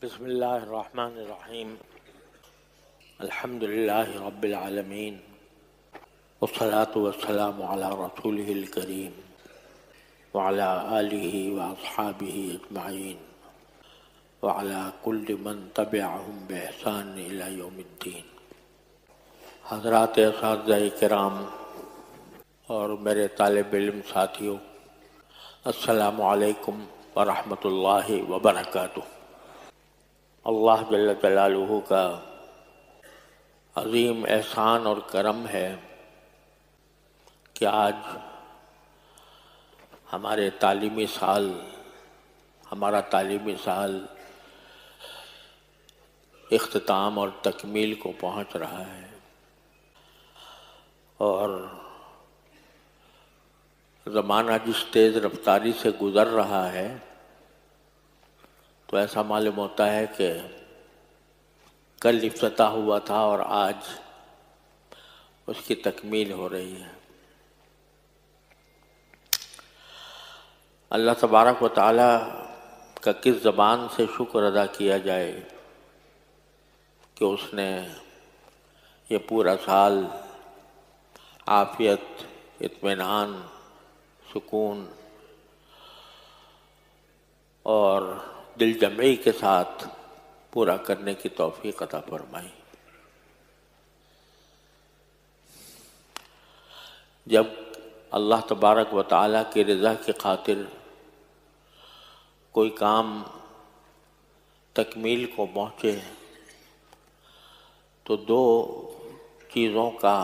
بسم اللہ الرحمن الرحیم الحمد للہ رب العالمین والصلاة والسلام علی رسولہ الکریم وعلی آلہ واصحابہ اجمعین وعلی کل من تبعہم بإحسان الی یوم الدین۔ حضرات اساتذہ کرام اور میرے طالب علم ساتھیوں، السلام علیکم ورحمۃ اللہ وبرکاتہ۔ اللہ جل جلالہ کا عظیم احسان اور کرم ہے کہ آج ہمارا تعلیمی سال اختتام اور تکمیل کو پہنچ رہا ہے، اور زمانہ جس تیز رفتاری سے گزر رہا ہے تو ایسا معلوم ہوتا ہے کہ کل افتتاح ہوا تھا اور آج اس کی تکمیل ہو رہی ہے۔ اللہ تبارک و تعالی کا کس زبان سے شکر ادا کیا جائے کہ اس نے یہ پورا سال عافیت، اطمینان، سکون اور دل جمعی کے ساتھ پورا کرنے کی توفیق عطا فرمائی۔ جب اللہ تبارک و تعالیٰ کی رضا کی خاطر کوئی کام تکمیل کو پہنچے تو دو چیزوں کا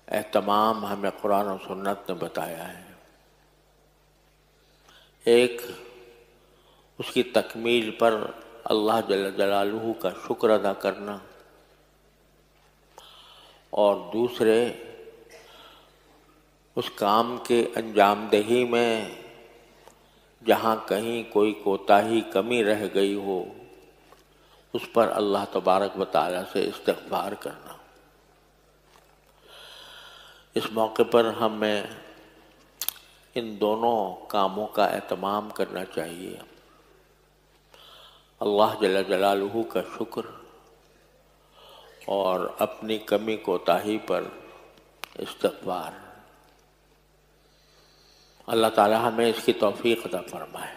اہتمام ہمیں قرآن و سنت نے بتایا ہے۔ ایک، اس کی تکمیل پر اللہ جل جلالہ کا شکر ادا کرنا، اور دوسرے، اس کام کے انجام دہی میں جہاں کہیں کوئی کوتاہی، کمی رہ گئی ہو، اس پر اللہ تبارک و تعالیٰ سے استغفار کرنا۔ اس موقع پر ہمیں ان دونوں کاموں کا اہتمام کرنا چاہیے۔ اللہ جل جلالہ کا شکر اور اپنی کمی کوتاہی پر استغفار۔ اللہ تعالی ہمیں اس کی توفیق عطا فرمائے۔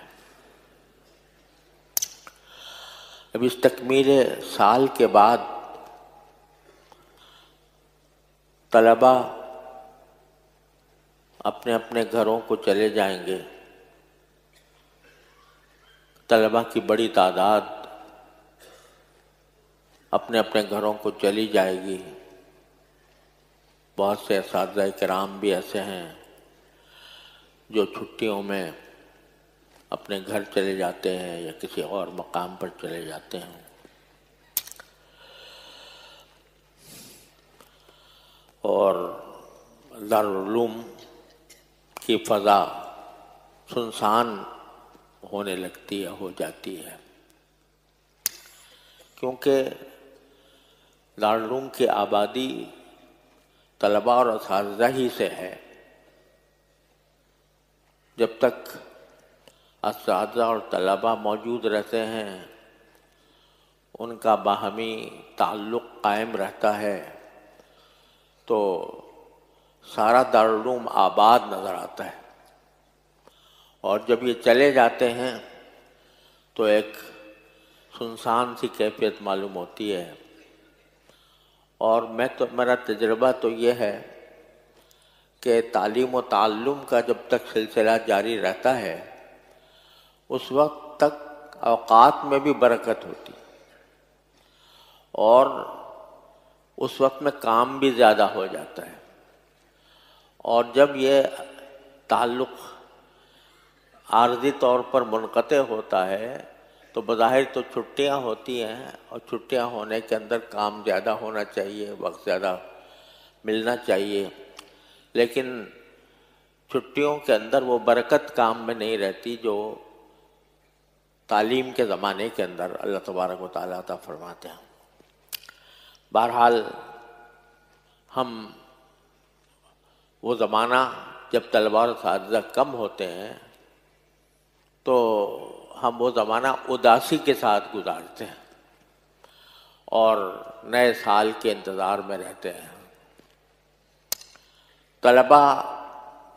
اب اس تکمیل سال کے بعد طلباء اپنے اپنے گھروں کو چلے جائیں گے۔ طلباء کی بڑی تعداد اپنے اپنے گھروں کو چلی جائے گی۔ بہت سے اساتذہ کرام بھی ایسے ہیں جو چھٹیوں میں اپنے گھر چلے جاتے ہیں یا کسی اور مقام پر چلے جاتے ہیں۔ اور دارالعلوم کی فضا سنسان ہونے لگتی ہے، ہو جاتی ہے، کیونکہ دارالعلوم کی آبادی طلباء اور اساتذہ ہی سے ہے۔ جب تک اساتذہ اور طلباء موجود رہتے ہیں، ان کا باہمی تعلق قائم رہتا ہے، تو سارا دارالعلوم آباد نظر آتا ہے۔ اور جب یہ چلے جاتے ہیں تو ایک سنسان سی کیفیت معلوم ہوتی ہے۔ اور میرا تجربہ تو یہ ہے کہ تعلیم و تعلم کا جب تک سلسلہ جاری رہتا ہے، اس وقت تک اوقات میں بھی برکت ہوتی، اور اس وقت میں کام بھی زیادہ ہو جاتا ہے۔ اور جب یہ تعلق عارضی طور پر منقطع ہوتا ہے تو بظاہر تو چھٹیاں ہوتی ہیں، اور چھٹیاں ہونے کے اندر کام زیادہ ہونا چاہیے، وقت زیادہ ملنا چاہیے، لیکن چھٹیوں کے اندر وہ برکت کام میں نہیں رہتی جو تعلیم کے زمانے کے اندر اللہ تبارک و تعالیٰ عطا فرماتے ہیں۔ بہرحال ہم وہ زمانہ جب طلباء اور اساتذہ کم ہوتے ہیں تو ہم وہ زمانہ اداسی کے ساتھ گزارتے ہیں اور نئے سال کے انتظار میں رہتے ہیں۔ طلبہ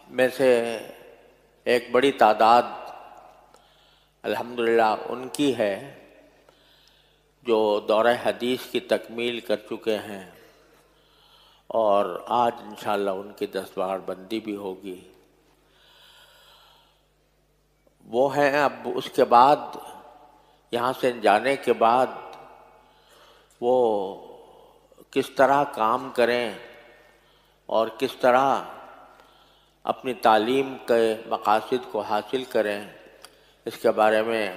میں سے ایک بڑی تعداد الحمدللہ ان کی ہے جو دورہ حدیث کی تکمیل کر چکے ہیں، اور آج انشاءاللہ ان کی دستار بندی بھی ہوگی۔ وہ ہیں اب اس کے بعد یہاں سے جانے کے بعد وہ کس طرح کام کریں اور کس طرح اپنی تعلیم کے مقاصد کو حاصل کریں، اس کے بارے میں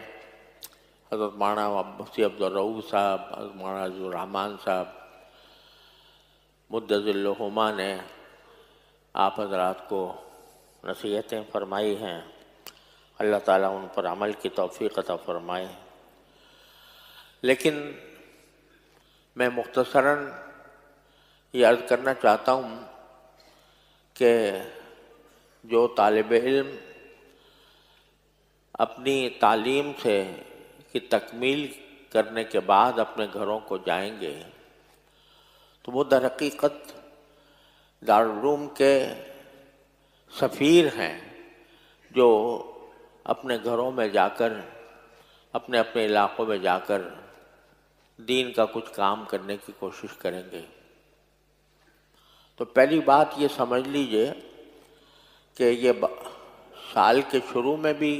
حضرت مولانا مفتی عبدالرؤوف صاحب، حضرت مولانا عبدالرحمن صاحب مدظ اللہما نے آپ حضرات کو نصیحتیں فرمائی ہیں۔ اللہ تعالیٰ ان پر عمل کی توفیق عطا فرمائے۔ لیکن میں مختصراً یہ عرض کرنا چاہتا ہوں کہ جو طالب علم اپنی تعلیم سے کی تکمیل کرنے کے بعد اپنے گھروں کو جائیں گے تو وہ در حقیقت دارالعلوم کے سفیر ہیں، جو اپنے گھروں میں جا کر اپنے اپنے علاقوں میں جا کر دین کا کچھ کام کرنے کی کوشش کریں گے۔ تو پہلی بات یہ سمجھ لیجئے کہ یہ سال کے شروع میں بھی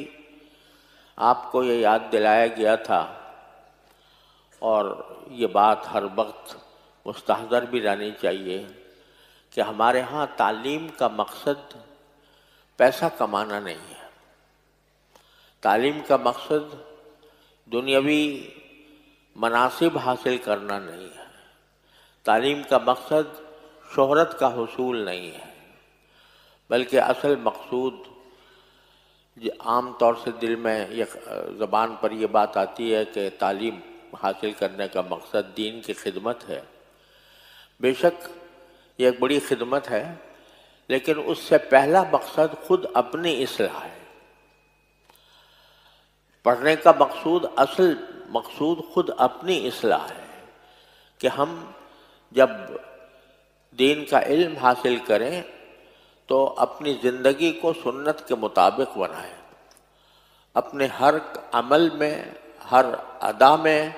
آپ کو یہ یاد دلایا گیا تھا، اور یہ بات ہر وقت مستحضر بھی رہنی چاہیے کہ ہمارے ہاں تعلیم کا مقصد پیسہ کمانا نہیں ہے۔ تعلیم کا مقصد دنیاوی مناصب حاصل کرنا نہیں ہے۔ تعلیم کا مقصد شہرت کا حصول نہیں ہے، بلکہ اصل مقصود عام طور سے دل میں زبان پر یہ بات آتی ہے کہ تعلیم حاصل کرنے کا مقصد دین کی خدمت ہے۔ بے شک یہ ایک بڑی خدمت ہے، لیکن اس سے پہلا مقصد خود اپنی اصلاح ہے۔ پڑھنے کا مقصود، اصل مقصود خود اپنی اصلاح ہے کہ ہم جب دین کا علم حاصل کریں تو اپنی زندگی کو سنت کے مطابق بنائیں، اپنے ہر عمل میں، ہر ادا میں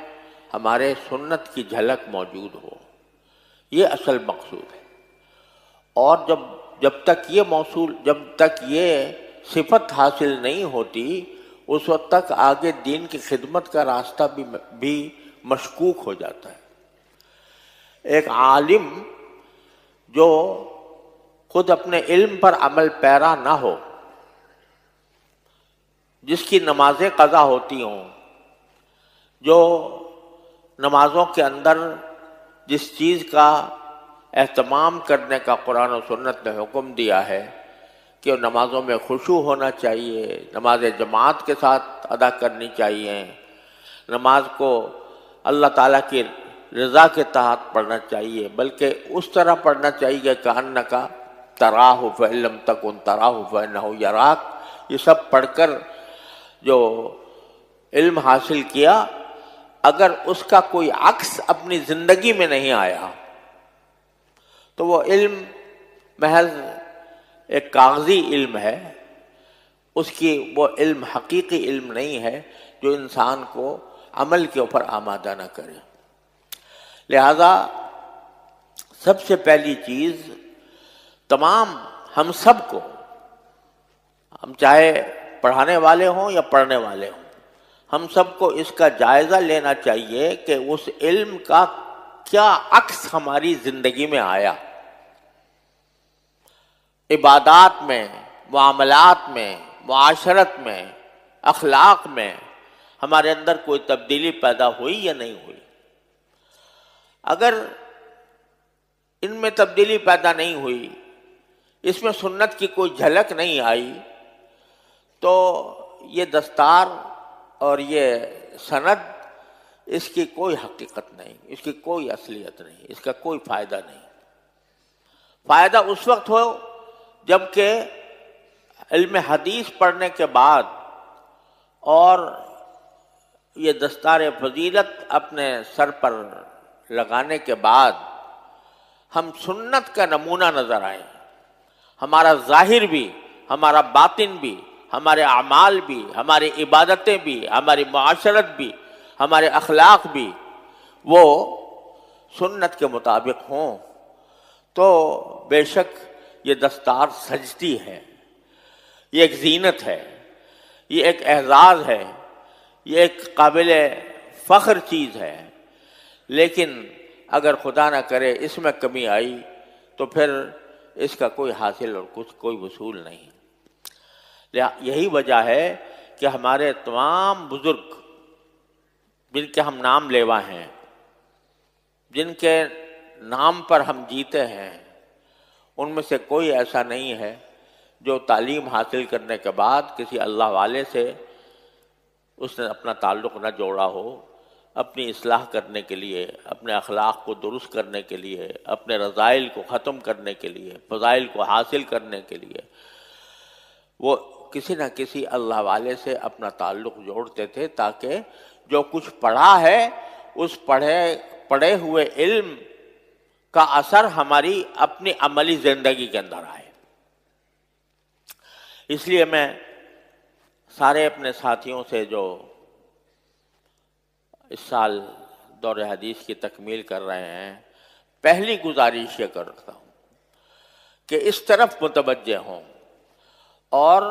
ہمارے سنت کی جھلک موجود ہو۔ یہ اصل مقصود ہے۔ اور جب تک یہ صفت حاصل نہیں ہوتی، اس وقت تک آگے دین کی خدمت کا راستہ بھی مشکوک ہو جاتا ہے۔ ایک عالم جو خود اپنے علم پر عمل پیرا نہ ہو، جس کی نمازیں قضا ہوتی ہوں، جو نمازوں کے اندر جس چیز کا اہتمام کرنے کا قرآن و سنت نے حکم دیا ہے کہ نمازوں میں خشوع ہونا چاہیے، نماز جماعت کے ساتھ ادا کرنی چاہیے، نماز کو اللہ تعالیٰ کی رضا کے تحت پڑھنا چاہیے، بلکہ اس طرح پڑھنا چاہیے کہ انکا تراہ فإن لم تکن تراہ فإنہ یراک۔ یہ سب پڑھ کر جو علم حاصل کیا، اگر اس کا کوئی عکس اپنی زندگی میں نہیں آیا تو وہ علم محض ایک کاغذی علم ہے، اس کی وہ علم حقیقی علم نہیں ہے جو انسان کو عمل کے اوپر آمادہ نہ کرے۔ لہذا سب سے پہلی چیز تمام ہم سب کو، ہم چاہے پڑھانے والے ہوں یا پڑھنے والے ہوں، ہم سب کو اس کا جائزہ لینا چاہیے کہ اس علم کا کیا عکس ہماری زندگی میں آیا۔ عبادات میں، معاملات میں، معاشرت میں، اخلاق میں ہمارے اندر کوئی تبدیلی پیدا ہوئی یا نہیں ہوئی۔ اگر ان میں تبدیلی پیدا نہیں ہوئی، اس میں سنت کی کوئی جھلک نہیں آئی، تو یہ دستار اور یہ سند، اس کی کوئی حقیقت نہیں، اس کی کوئی اصلیت نہیں، اس کا کوئی فائدہ نہیں۔ فائدہ اس وقت ہو جب کہ علم حدیث پڑھنے کے بعد اور یہ دستار فضیلت اپنے سر پر لگانے کے بعد ہم سنت کا نمونہ نظر آئیں، ہمارا ظاہر بھی، ہمارا باطن بھی، ہمارے اعمال بھی، ہماری عبادتیں بھی، ہماری معاشرت بھی، ہمارے اخلاق بھی وہ سنت کے مطابق ہوں، تو بے شک یہ دستار سجتی ہے، یہ ایک زینت ہے، یہ ایک اعزاز ہے، یہ ایک قابل فخر چیز ہے۔ لیکن اگر خدا نہ کرے اس میں کمی آئی تو پھر اس کا کوئی حاصل اور کوئی وصول نہیں۔ یہی وجہ ہے کہ ہمارے تمام بزرگ جن کے ہم نام لیوا ہیں، جن کے نام پر ہم جیتے ہیں، ان میں سے کوئی ایسا نہیں ہے جو تعلیم حاصل کرنے کے بعد کسی اللہ والے سے اس نے اپنا تعلق نہ جوڑا ہو، اپنی اصلاح کرنے کے لیے، اپنے اخلاق کو درست کرنے کے لیے، اپنے رذائل کو ختم کرنے کے لیے، فضائل کو حاصل کرنے کے لیے وہ کسی نہ کسی اللہ والے سے اپنا تعلق جوڑتے تھے، تاکہ جو کچھ پڑھا ہے اس پڑھے ہوئے علم کا اثر ہماری اپنی عملی زندگی کے اندر آئے۔ اس لیے میں سارے اپنے ساتھیوں سے جو اس سال دور حدیث کی تکمیل کر رہے ہیں، پہلی گزارش یہ کرتا ہوں کہ اس طرف متوجہ ہوں اور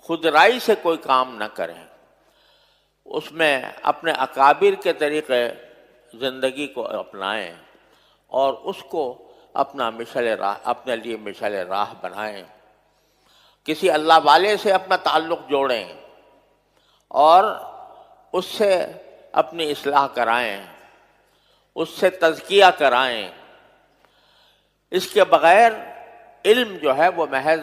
خود رائی سے کوئی کام نہ کریں، اس میں اپنے اکابر کے طریقے زندگی کو اپنائیں اور اس کو اپنے لیے مشعل راہ بنائیں، کسی اللہ والے سے اپنا تعلق جوڑیں اور اس سے اپنی اصلاح کرائیں، اس سے تزکیہ کرائیں۔ اس کے بغیر علم جو ہے وہ محض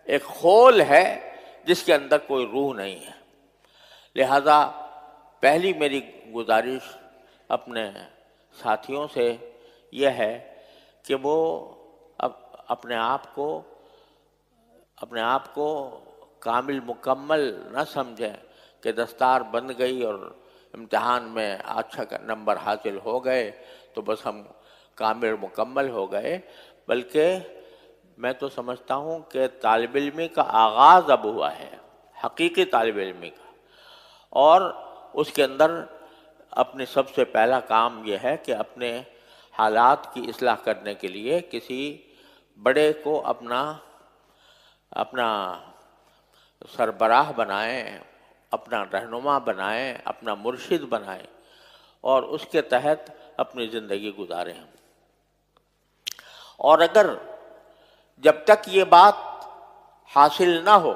ایک خول ہے جس کے اندر کوئی روح نہیں ہے۔ لہذا پہلی میری گزارش اپنے ساتھیوں سے یہ ہے کہ وہ اپنے آپ کو کامل مکمل نہ سمجھیں کہ دستار بن گئی اور امتحان میں اچھا نمبر حاصل ہو گئے تو بس ہم کامل مکمل ہو گئے، بلکہ میں تو سمجھتا ہوں کہ طالب علمی کا آغاز اب ہوا ہے، حقیقی طالب علمی کا، اور اس کے اندر اپنے سب سے پہلا کام یہ ہے کہ اپنے حالات کی اصلاح کرنے کے لیے کسی بڑے کو اپنا سربراہ بنائیں، اپنا رہنما بنائیں، اپنا مرشد بنائیں اور اس کے تحت اپنی زندگی گزاریں۔ اور اگر جب تک یہ بات حاصل نہ ہو،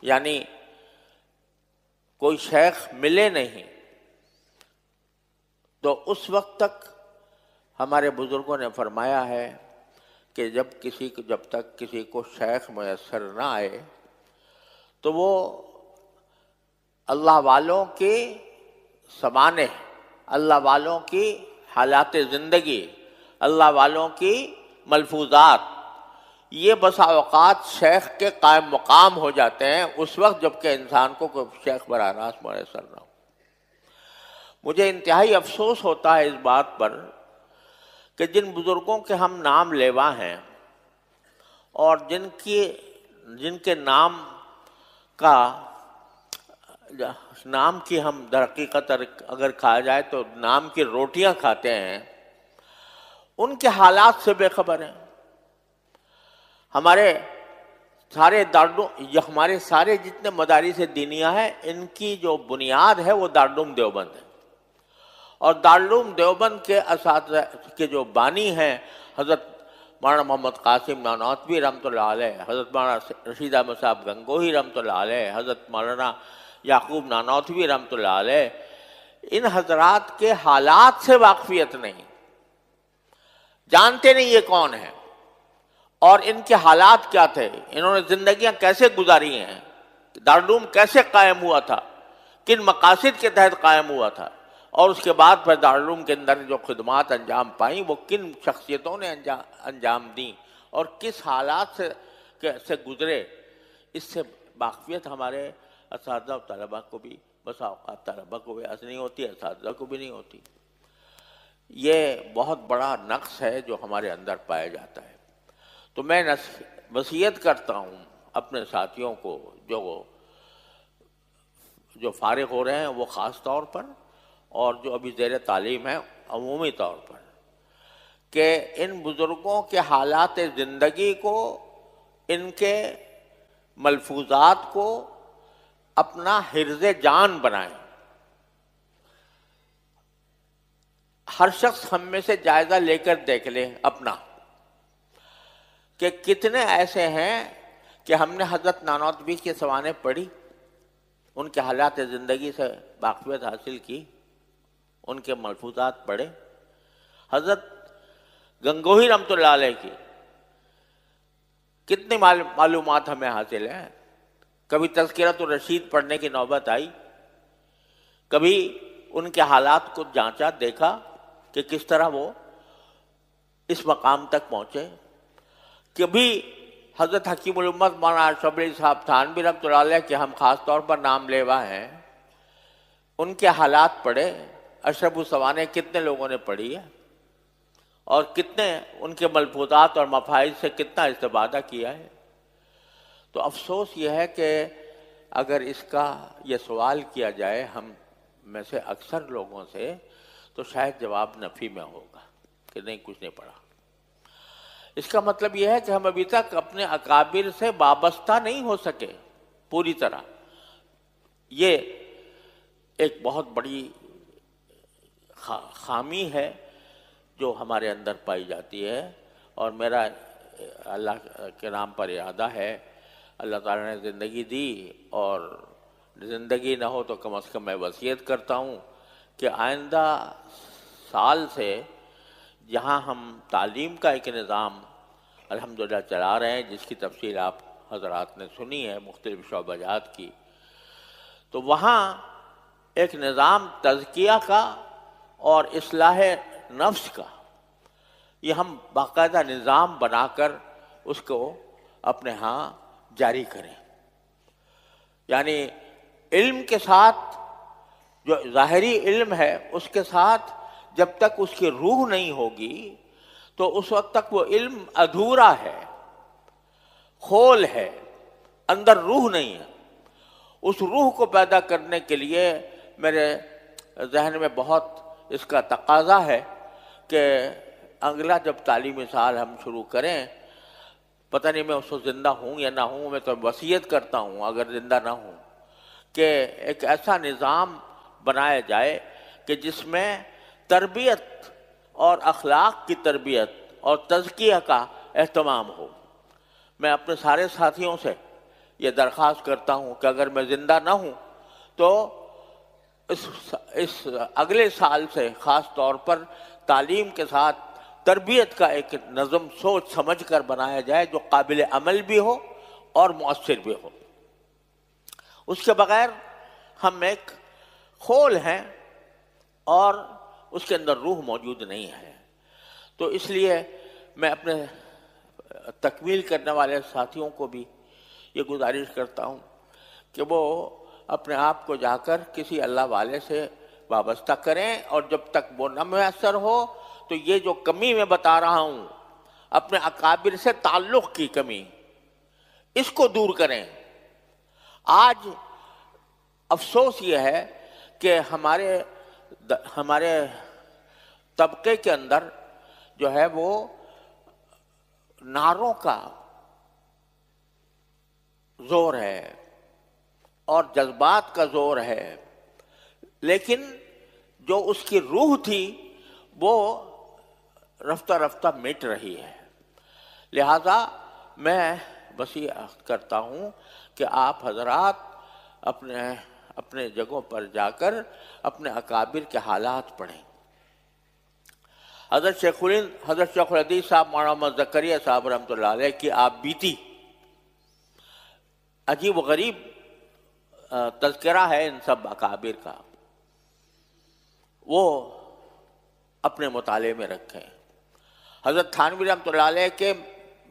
یعنی کوئی شیخ ملے نہیں، تو اس وقت تک ہمارے بزرگوں نے فرمایا ہے کہ جب تک کسی کو شیخ میسر نہ آئے تو وہ اللہ والوں کے سمانے، اللہ والوں کی حالات زندگی، اللہ والوں کی ملفوظات، یہ بسا اوقات شیخ کے قائم مقام ہو جاتے ہیں اس وقت جب کہ انسان کو کوئی شیخ براہ راست میسر نہ ہو۔ مجھے انتہائی افسوس ہوتا ہے اس بات پر کہ جن بزرگوں کے ہم نام لیوا ہیں اور جن کے نام کی ہم در حقیقت اگر کھا جائے تو نام کی روٹیاں کھاتے ہیں، ان کے حالات سے بے خبر ہیں۔ ہمارے سارے جتنے مدارس دینیہ ہیں، ان کی جو بنیاد ہے وہ دارالعلوم دیوبند ہے، اور دارالعلوم دیوبند کے اساتذہ کے جو بانی ہیں حضرت مولانا محمد قاسم نانوتوی رحمۃ اللہ علیہ، حضرت مولانا رشید احمد صاحب گنگوہی رحمۃ اللہ علیہ، حضرت مولانا یعقوب نانوتوی رحمۃ اللہ علیہ، ان حضرات کے حالات سے واقفیت نہیں، جانتے نہیں یہ کون ہیں اور ان کے حالات کیا تھے، انہوں نے زندگیاں کیسے گزاری ہیں، دارالعلوم کیسے قائم ہوا تھا، کن مقاصد کے تحت قائم ہوا تھا، اور اس کے بعد پھر دارالعلوم کے اندر جو خدمات انجام پائیں وہ کن شخصیتوں نے انجام دیں اور کس حالات سے گزرے، اس سے واقفیت ہمارے اساتذہ و طلباء کو بھی بسا اوقات طلبہ کو بھی نہیں ہوتی، اساتذہ کو بھی نہیں ہوتی۔ یہ بہت بڑا نقص ہے جو ہمارے اندر پایا جاتا ہے۔ تو میں وصیت کرتا ہوں اپنے ساتھیوں کو جو فارغ ہو رہے ہیں وہ خاص طور پر، اور جو ابھی زیر تعلیم ہیں عمومی طور پر، کہ ان بزرگوں کے حالات زندگی کو، ان کے ملفوظات کو اپنا حرز جان بنائیں۔ ہر شخص ہم میں سے جائزہ لے کر دیکھ لے اپنا، کہ کتنے ایسے ہیں کہ ہم نے حضرت نانوتوی کی سوانح پڑھی، ان کے حالات زندگی سے واقفیت حاصل کی، ان کے ملفوظات پڑھے۔ حضرت گنگوہی رحمۃ اللہ علیہ کی کتنی معلومات ہمیں حاصل ہیں۔ کبھی تذکرۃ الرشید پڑھنے کی نوبت آئی، کبھی ان کے حالات کو جانچا، دیکھا کہ کس طرح وہ اس مقام تک پہنچے۔ کبھی حضرت حکیم الامت مولانا اشرف علی صاحب تھانوی رحمۃ اللہ علیہ کے ہم خاص طور پر نام لیوا ہیں، ان کے حالات پڑھے۔ اشرف السوانح کتنے لوگوں نے پڑھی ہے، اور کتنے ان کے ملفوظات اور مفاہیم سے کتنا استفادہ کیا ہے۔ تو افسوس یہ ہے کہ اگر اس کا یہ سوال کیا جائے ہم میں سے اکثر لوگوں سے، تو شاید جواب نفی میں ہوگا کہ نہیں، کچھ نہیں پڑھا۔ اس کا مطلب یہ ہے کہ ہم ابھی تک اپنے اکابر سے وابستہ نہیں ہو سکے پوری طرح۔ یہ ایک بہت بڑی خامی ہے جو ہمارے اندر پائی جاتی ہے، اور میرا اللہ کے نام پر ارادہ ہے، اللہ تعالیٰ نے زندگی دی، اور زندگی نہ ہو تو کم از کم میں وصیت کرتا ہوں کہ آئندہ سال سے جہاں ہم تعلیم کا ایک نظام الحمدللہ چلا رہے ہیں، جس کی تفصیل آپ حضرات نے سنی ہے مختلف شعبہ جات کی، تو وہاں ایک نظام تزکیہ کا اور اصلاح نفس کا، یہ ہم باقاعدہ نظام بنا کر اس کو اپنے ہاں جاری کریں۔ یعنی علم کے ساتھ، جو ظاہری علم ہے اس کے ساتھ جب تک اس کی روح نہیں ہوگی تو اس وقت تک وہ علم ادھورا ہے، خول ہے، اندر روح نہیں ہے۔ اس روح کو پیدا کرنے کے لیے میرے ذہن میں بہت اس کا تقاضا ہے کہ اگلا جب تعلیمی سال ہم شروع کریں، پتہ نہیں میں اس وقت زندہ ہوں یا نہ ہوں، میں تو وصیت کرتا ہوں اگر زندہ نہ ہوں، کہ ایک ایسا نظام بنایا جائے کہ جس میں تربیت اور اخلاق کی تربیت اور تزکیہ کا اہتمام ہو۔ میں اپنے سارے ساتھیوں سے یہ درخواست کرتا ہوں کہ اگر میں زندہ نہ ہوں تو اس اگلے سال سے خاص طور پر تعلیم کے ساتھ تربیت کا ایک نظم سوچ سمجھ کر بنایا جائے جو قابل عمل بھی ہو اور مؤثر بھی ہو۔ اس کے بغیر ہم ایک خول ہیں اور اس کے اندر روح موجود نہیں ہے۔ تو اس لیے میں اپنے تکمیل کرنے والے ساتھیوں کو بھی یہ گزارش کرتا ہوں کہ وہ اپنے آپ کو جا کر کسی اللہ والے سے وابستہ کریں، اور جب تک وہ نہ میسر ہو تو یہ جو کمی میں بتا رہا ہوں، اپنے اکابر سے تعلق کی کمی، اس کو دور کریں۔ آج افسوس یہ ہے کہ ہمارے طبقے کے اندر جو ہے وہ نعروں کا زور ہے اور جذبات کا زور ہے، لیکن جو اس کی روح تھی وہ رفتہ رفتہ مٹ رہی ہے۔ لہذا میں وصیت کرتا ہوں کہ آپ حضرات اپنے جگہوں پر جا کر اپنے اکابر کے حالات پڑھیں۔ حضرت شیخ الحدیث صاحب مولانا محمد زکریا صاحب رحمۃ اللہ علیہ کی آپ بیتی عجیب و غریب تذکرہ ہے ان سب اکابر کا، وہ اپنے مطالعے میں رکھیں۔ حضرت تھانوی رحمۃ اللہ علیہ کے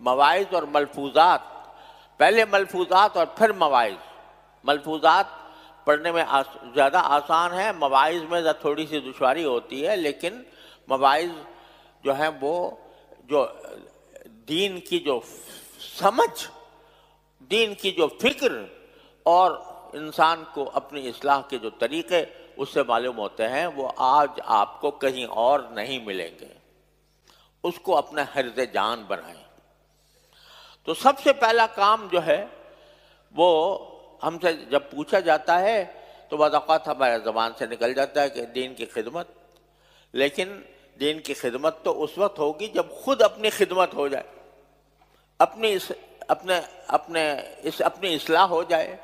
مواعظ اور ملفوظات، پہلے ملفوظات اور پھر مواعظ، ملفوظات پڑھنے میں زیادہ آسان ہے، مواعظ میں تھوڑی سی دشواری ہوتی ہے، لیکن مواعظ جو ہیں وہ جو دین کی جو سمجھ، دین کی جو فکر اور انسان کو اپنی اصلاح کے جو طریقے اس سے معلوم ہوتے ہیں، وہ آج آپ کو کہیں اور نہیں ملیں گے. اس کو اپنا حرز جان بنائیں. تو سب سے پہلا کام جو ہے وہ ہم سے جب پوچھا جاتا ہے تو بعض اوقات ہمارے زبان سے نکل جاتا ہے کہ دین کی خدمت. لیکن دین کی خدمت تو اس وقت ہوگی جب خود اپنی خدمت ہو جائے، اپنی اصلاح ہو جائے،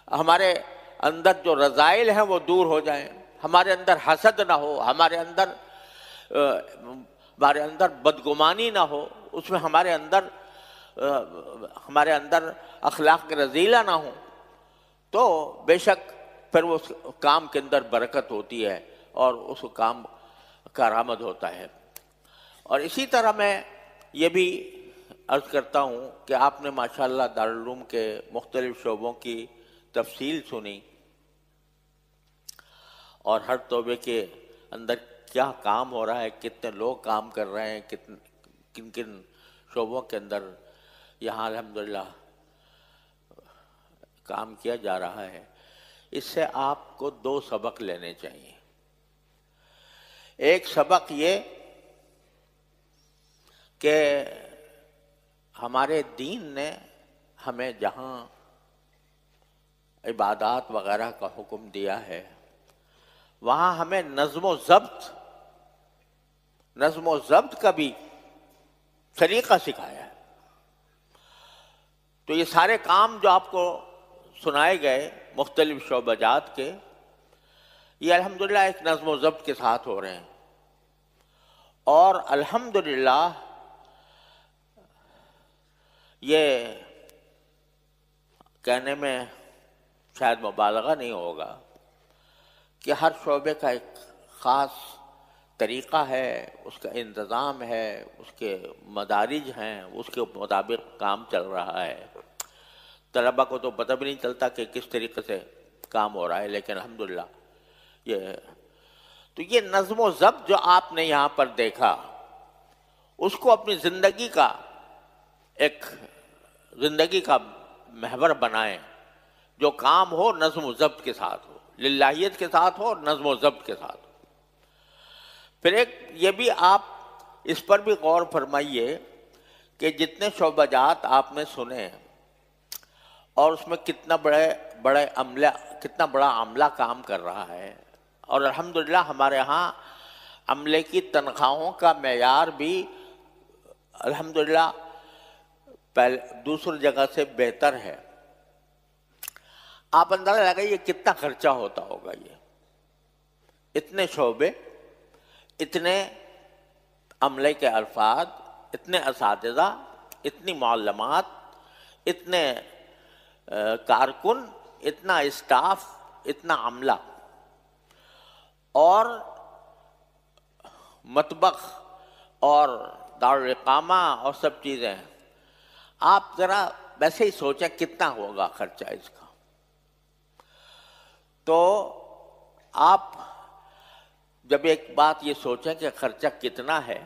ہمارے اندر جو رذائل ہیں وہ دور ہو جائیں، ہمارے اندر حسد نہ ہو، ہمارے اندر بدگمانی نہ ہو، اس میں ہمارے اندر اخلاق رذیلہ نہ ہو، تو بے شک پھر اس کام کے اندر برکت ہوتی ہے اور اس کام کارآمد ہوتا ہے. اور اسی طرح میں یہ بھی عرض کرتا ہوں کہ آپ نے ماشاءاللہ دارالعلوم کے مختلف شعبوں کی تفصیل سنی، اور ہر توبے کے اندر کیا کام ہو رہا ہے، کتنے لوگ کام کر رہے ہیں، کن کن شعبوں کے اندر یہاں الحمدللہ کام کیا جا رہا ہے. اس سے آپ کو 2 سبق لینے چاہیے. ایک سبق یہ کہ ہمارے دین نے ہمیں جہاں عبادات وغیرہ کا حکم دیا ہے وہاں ہمیں نظم و ضبط کا بھی طریقہ سکھایا ہے. تو یہ سارے کام جو آپ کو سنائے گئے مختلف شعبہ جات کے، یہ الحمدللہ ایک نظم و ضبط کے ساتھ ہو رہے ہیں. اور الحمدللہ یہ کہنے میں شاید مبالغہ نہیں ہوگا کہ ہر شعبے کا ایک خاص طریقہ ہے، اس کا انتظام ہے، اس کے مدارج ہیں، اس کے مطابق کام چل رہا ہے. طلبہ کو تو پتہ بھی نہیں چلتا کہ کس طریقے سے کام ہو رہا ہے، لیکن الحمدللہ یہ نظم و ضبط جو آپ نے یہاں پر دیکھا، اس کو اپنی زندگی کا محور بنائیں. جو کام ہو نظم و ضبط کے ساتھ ہو، للہیت کے ساتھ ہو اور نظم و ضبط کے ساتھ ہو. پھر ایک یہ بھی آپ اس پر بھی غور فرمائیے کہ جتنے شعبہ جات آپ نے سنے اور اس میں کتنا بڑا عملہ کام کر رہا ہے، اور الحمدللہ ہمارے ہاں عملے کی تنخواہوں کا معیار بھی الحمدللہ دوسری جگہ سے بہتر ہے. آپ اندازہ لگائیے کتنا خرچہ ہوتا ہوگا. یہ اتنے شعبے، اتنے عملے کے الفاظ، اتنے اساتذہ، اتنی معلمات، اتنے کارکن، اتنا اسٹاف، اتنا عملہ، اور مطبخ اور دارالاقامہ اور سب چیزیں. آپ ذرا ویسے ہی سوچیں کتنا ہوگا خرچہ اس کا. تو آپ جب ایک بات یہ سوچیں کہ خرچہ کتنا ہے،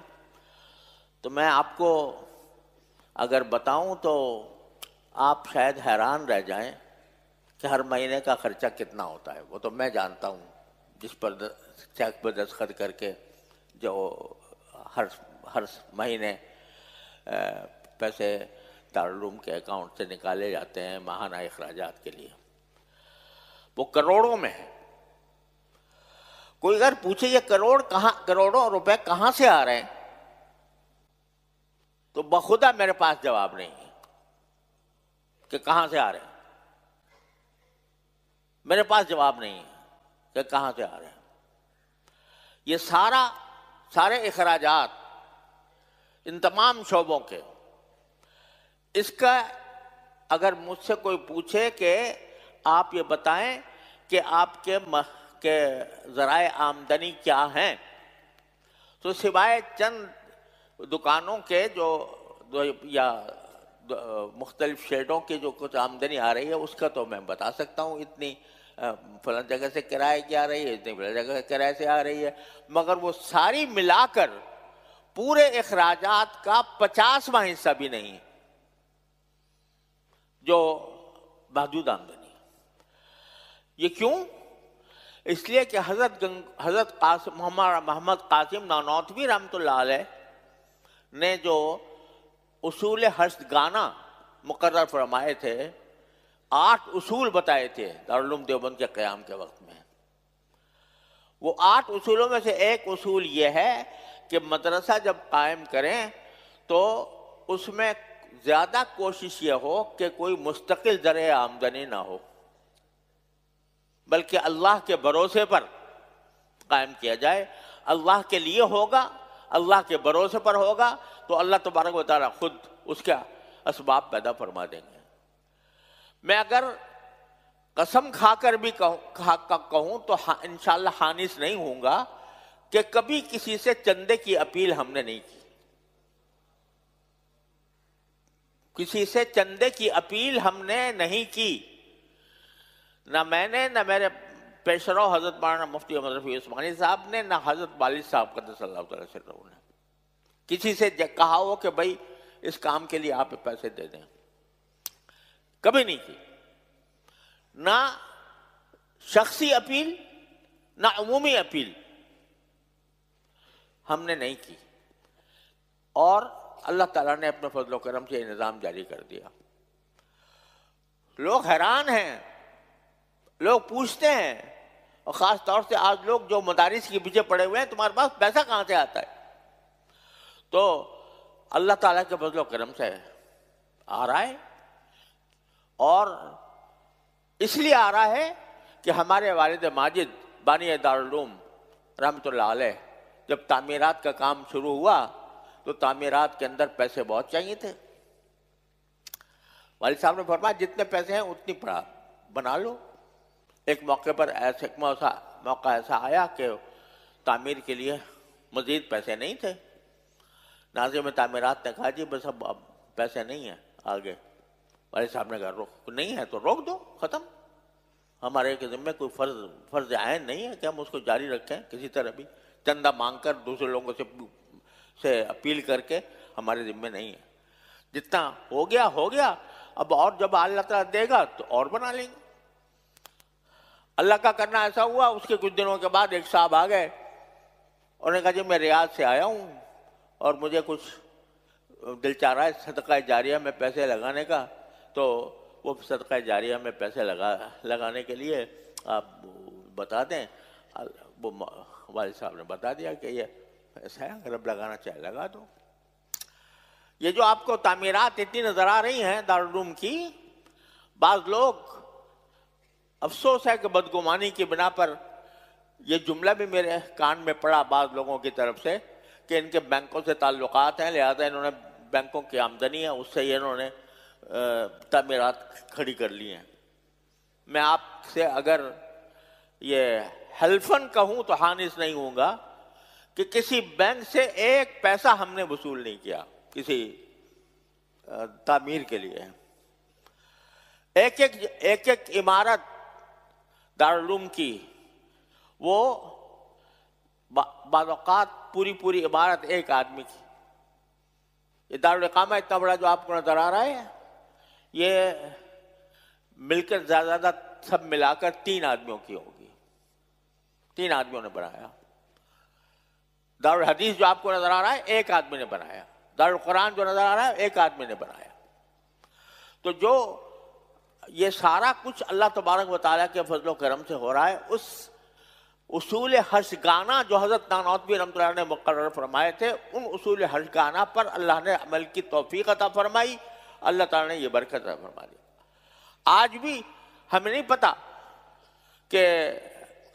تو میں آپ کو اگر بتاؤں تو آپ شاید حیران رہ جائیں کہ ہر مہینے کا خرچہ کتنا ہوتا ہے. وہ تو میں جانتا ہوں، جس پر چیک پر دستخط کر کے جو ہر مہینے پیسے دارالعلوم کے اکاؤنٹ سے نکالے جاتے ہیں ماہانہ اخراجات کے لیے، وہ کروڑوں میں ہے. کوئی اگر پوچھے یہ کروڑوں روپے کہاں سے آ رہے ہیں، تو بخدا میرے پاس جواب نہیں ہے کہ کہاں سے آ رہے ہیں. میرے پاس جواب نہیں ہے کہ کہاں سے آ رہے ہیں. یہ سارے اخراجات ان تمام شعبوں کے، اس کا اگر مجھ سے کوئی پوچھے کہ آپ یہ بتائیں کہ آپ کے ذرائع آمدنی کیا ہیں، تو سوائے چند دکانوں کے یا مختلف شیڈوں کی جو کچھ آمدنی آ رہی ہے اس کا تو میں بتا سکتا ہوں. اتنی فلاں جگہ سے کرائے کی آ رہی ہے، اتنی فلاں جگہ سے کرائے سے آ رہی ہے، مگر وہ ساری ملا کر پورے اخراجات کا 50واں حصہ بھی نہیں جو محدود آمدنی ہے۔ یہ کیوں؟ اس لیے کہ حضرت محمد قاسم نانوتوی رحمۃ اللہ علیہ نے جو اصول ہرشگانہ مقرر فرمائے تھے، 8 اصول بتائے تھے دارالعلوم دیوبند کے قیام کے وقت میں، وہ 8 اصولوں میں سے ایک اصول یہ ہے کہ مدرسہ جب قائم کریں تو اس میں زیادہ کوشش یہ ہو کہ کوئی مستقل ذریعہ آمدنی نہ ہو، بلکہ اللہ کے بھروسے پر قائم کیا جائے۔ اللہ کے لیے ہوگا، اللہ کے بھروسے پر ہوگا تو اللہ تبارک و تعالیٰ خود اس کا اسباب پیدا فرما دیں گے۔ میں اگر قسم کھا کر بھی کہوں تو انشاءاللہ خانس نہیں ہوں گا کہ کبھی کسی سے چندے کی اپیل ہم نے نہیں کی، کسی سے چندے کی اپیل ہم نے نہیں کی، نہ میں نے، نہ میرے پیشرو حضرت مولانا مفتی احمد رفیع عثمانی صاحب نے، نہ حضرت والد صاحب قدس اللہ تعالی سرہ نے کسی سے کہا ہو کہ بھائی اس کام کے لیے آپ پیسے دے دیں، کبھی نہیں کی، نہ شخصی اپیل نہ عمومی اپیل ہم نے نہیں کی، اور اللہ تعالیٰ نے اپنے فضل و کرم سے یہ نظام جاری کر دیا۔ لوگ حیران ہیں، لوگ پوچھتے ہیں، اور خاص طور سے آج لوگ جو مدارس کے پیچھے پڑے ہوئے ہیں تمہارے پاس پیسہ کہاں سے آتا ہے؟ تو اللہ تعالیٰ کے فضل و کرم سے آ رہا ہے، اور اس لیے آ رہا ہے کہ ہمارے والد ماجد بانی دارالعلوم رحمۃ اللہ علیہ جب تعمیرات کا کام شروع ہوا تو تعمیرات کے اندر پیسے بہت چاہیے تھے۔ والد صاحب نے فرمایا جتنے پیسے ہیں اتنی بنا لو۔ ایک موقع پر موقع ایسا آیا کہ تعمیر کے لیے مزید پیسے نہیں تھے، ناظم تعمیرات نے کہا جی بس اب پیسے نہیں ہیں آگے۔ والد صاحب نے کہا نہیں ہے تو روک دو، ختم، ہمارے کے ذمہ کوئی فرض عین نہیں ہے کہ ہم اس کو جاری رکھیں، کسی طرح بھی چندہ مانگ کر دوسرے لوگوں سے اپیل کر کے ہمارے ذمہ نہیں ہے، جتنا ہو گیا، اب اور جب اللہ تعالیٰ دے گا تو اور بنا لیں گے۔ اللہ کا کرنا ایسا ہوا، اس کے کچھ دنوں کے بعد ایک صاحب آ گئے، انہوں نے کہا جی میں ریاض سے آیا ہوں اور مجھے کچھ دل چاہ رہا ہے صدقہ جاریہ میں پیسے لگانے کا، تو وہ صدقہ جاریہ میں پیسے لگانے کے لیے آپ بتا دیں۔ وہ والد صاحب نے بتا دیا کہ یہ ایسا ہے، اگر اب لگانا چاہے لگا دو۔ یہ جو آپ کو تعمیرات اتنی نظر آ رہی ہیں دارالعلوم کی، بعض لوگ، افسوس ہے کہ بدگمانی کی بنا پر یہ جملہ بھی میرے کان میں پڑا بعض لوگوں کی طرف سے کہ ان کے بینکوں سے تعلقات ہیں، لہذا انہوں نے بینکوں کی آمدنی ہے اس سے یہ انہوں نے تعمیرات کھڑی کر لی ہیں۔ میں آپ سے اگر یہ حلفاً کہوں تو خانس نہیں ہوں گا کہ کسی بینک سے ایک پیسہ ہم نے وصول نہیں کیا کسی تعمیر کے لیے۔ ایک ایک عمارت دارالعلوم کی، وہ بعض اوقات پوری عمارت ایک آدمی کی۔ یہ دارالاقامہ اتنا بڑا جو آپ کو نظر آ رہا ہے، یہ مل کر زیادہ سب ملا کر 3 آدمیوں کی ہوگی، 3 آدمیوں نے بنایا۔ دارالحدیث جو آپ کو نظر آ رہا ہے ایک آدمی نے بنایا، دارالقرآن جو نظر آ رہا ہے ایک آدمی نے بنایا۔ تو جو یہ سارا کچھ اللہ تبارک و تعالیٰ کے فضل و کرم سے ہو رہا ہے، اس اصول ہرشگانہ جو حضرت نانوتوی رحمۃ اللہ نے مقرر فرمائے تھے، ان اصول ہرشگانہ پر اللہ نے عمل کی توفیق عطا فرمائی، اللہ تعالیٰ نے یہ برکت عطا فرما دی۔ آج بھی ہمیں نہیں پتا کہ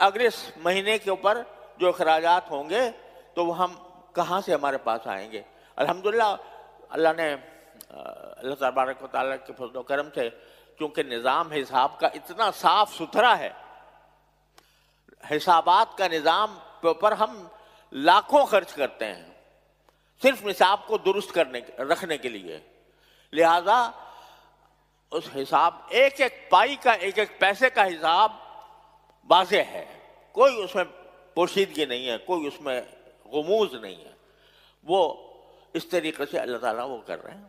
اگر اس مہینے کے اوپر جو اخراجات ہوں گے تو وہ ہم کہاں سے ہمارے پاس آئیں گے۔ الحمدللہ اللہ نے، اللہ تبارک و تعالیٰ کے فضل و کرم سے، چونکہ نظام حساب کا اتنا صاف ستھرا ہے، حسابات کا نظام پر ہم لاکھوں خرچ کرتے ہیں صرف نصاب کو درست رکھنے کے لیے، لہذا اس حساب ایک ایک پائی کا، ایک ایک پیسے کا حساب واضح ہے، کوئی اس میں پوشیدگی نہیں ہے، کوئی اس میں غموض نہیں ہے، وہ اس طریقے سے اللہ تعالیٰ وہ کر رہے ہیں۔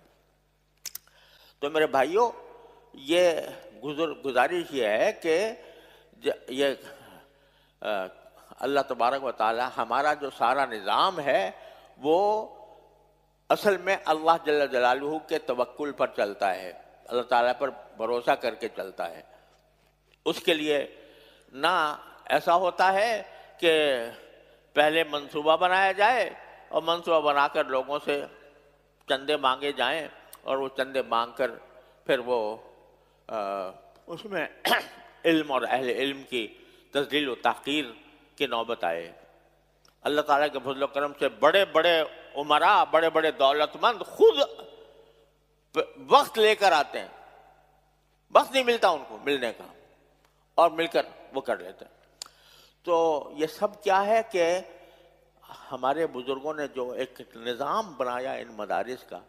تو میرے بھائیوں، یہ گزارش یہ ہے کہ یہ اللہ تبارک و تعالی ہمارا جو سارا نظام ہے وہ اصل میں اللہ جل جلالہ کے توکل پر چلتا ہے، اللہ تعالیٰ پر بھروسہ کر کے چلتا ہے۔ اس کے لیے نہ ایسا ہوتا ہے کہ پہلے منصوبہ بنایا جائے اور منصوبہ بنا کر لوگوں سے چندے مانگے جائیں اور وہ چندے مانگ کر پھر وہ اس میں علم اور اہل علم کی تذلیل و تحقیر کی نوبت آئے۔ اللہ تعالیٰ کے فضل و کرم سے بڑے بڑے عمراء، بڑے بڑے دولت مند خود وقت لے کر آتے ہیں، وقت نہیں ملتا ان کو ملنے کا، اور مل کر وہ کر لیتے ہیں۔ تو یہ سب کیا ہے کہ ہمارے بزرگوں نے جو ایک نظام بنایا ان مدارس کا،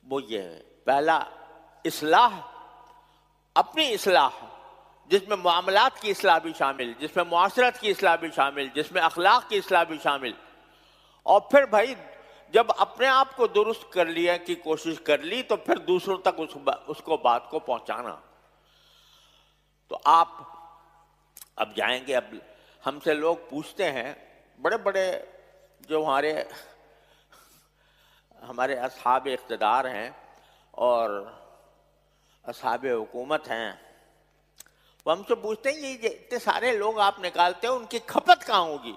وہ یہ ہے، پہلا اصلاح، اپنی اصلاح، جس میں معاملات کی اصلاح بھی شامل، جس میں معاشرت کی اصلاح بھی شامل، جس میں اخلاق کی اصلاح بھی شامل، اور پھر بھائی جب اپنے آپ کو درست کر لیا کی کوشش کر لی تو پھر دوسروں تک اس کو بات کو پہنچانا۔ تو آپ اب جائیں گے، اب ہم سے لوگ پوچھتے ہیں، بڑے بڑے جو ہمارے اصحاب اقتدار ہیں اور اصحاب حکومت ہیں، وہ ہم سے پوچھتے ہیں یہ اتنے سارے لوگ آپ نکالتے ہیں، ان کی کھپت کہاں ہوگی؟